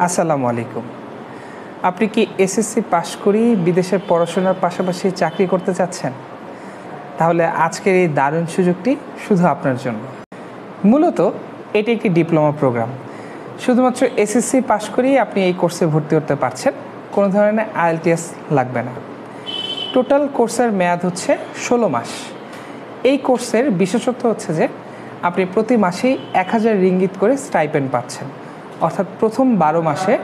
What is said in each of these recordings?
আসসালামু আলাইকুম। আপনি কি এসএসসি পাশ করেই বিদেশের পড়াশোনার পাশাপাশি চাকরি করতে চাচ্ছেন? তাহলে আজকের এই দারুণ সুযোগটি শুধু আপনার জন্য। মূলত এটি একটি ডিপ্লোমা প্রোগ্রাম। শুধুমাত্র এসএসসি পাশ করেই আপনি এই কোর্সে ভর্তি হতে পারছেন, কোনো ধরনের আইএলটিএস লাগবে না। টোটাল কোর্সের মেয়াদ হচ্ছে 16 মাস। এই কোর্সের বিশেষত্ব হচ্ছে যে আপনি প্রতি মাসেই 1000 রিঙ্গিত করে স্টাইপেন্ড পাচ্ছেন। অর্থাৎ প্রথম 12 মাসে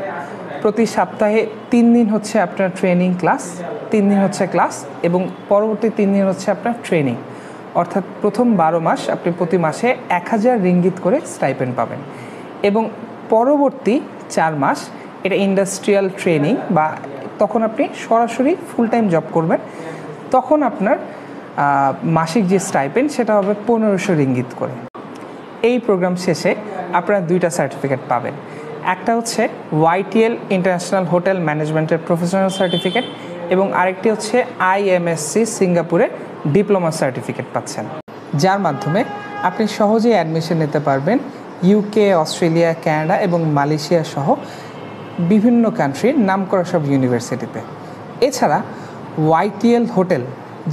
প্রতি সপ্তাহে 3 দিন হচ্ছে আপনার ট্রেনিং ক্লাস, 3 দিন হচ্ছে ক্লাস এবং পরবর্তী 3 দিন হচ্ছে আপনার ট্রেনিং। অর্থাৎ প্রথম 12 মাস আপনি প্রতি মাসে 1000 রিঙ্গিত করে স্টাইপেন্ড পাবেন এবং পরবর্তী 4 মাস এটা ইন্ডাস্ট্রিয়াল ট্রেনিং বা তখন আপনি সরাসরি ফুল টাইম জব করবেন। তখন আপনার মাসিক যে স্টাইপেন্ড সেটা হবে 1500 রিঙ্গিত করে। এই প্রোগ্রাম শেষে আপনারা 2টা সার্টিফিকেট পাবেন। একটা হচ্ছে YTL ইন্টারন্যাশনাল হোটেল ম্যানেজমেন্টের প্রফেশনাল সার্টিফিকেট এবং আরেকটি হচ্ছে IMSC সিঙ্গাপুরের ডিপ্লোমা সার্টিফিকেট পাচ্ছেন, যার মাধ্যমে আপনি সহজেই অ্যাডমিশন নিতে পারবেন UK, অস্ট্রেলিয়া, কানাডা এবং মালয়েশিয়া সহ বিভিন্ন কান্ট্রির নামকরা সব ইউনিভার্সিটিতে। এছাড়া YTL হোটেল,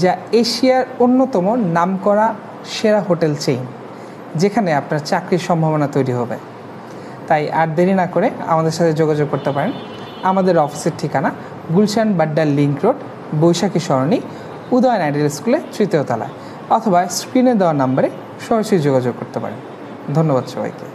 যা এশিয়ার অন্যতম নামকরা সেরা হোটেল চেইন, যেখানে আপনার চাকরির সম্ভাবনা তৈরি হবে। তাই আর দেরি না করে আমাদের সাথে যোগাযোগ করতে পারেন। আমাদের অফিসের ঠিকানা গুলশান বাড্ডা লিংক রোড, বৈশাখী সরণি, উদয়ন আইডিয়াল স্কুলে 3য় তলায়, অথবা স্ক্রিনে দেওয়া নাম্বারে সরাসরি যোগাযোগ করতে পারেন। ধন্যবাদ সবাইকে।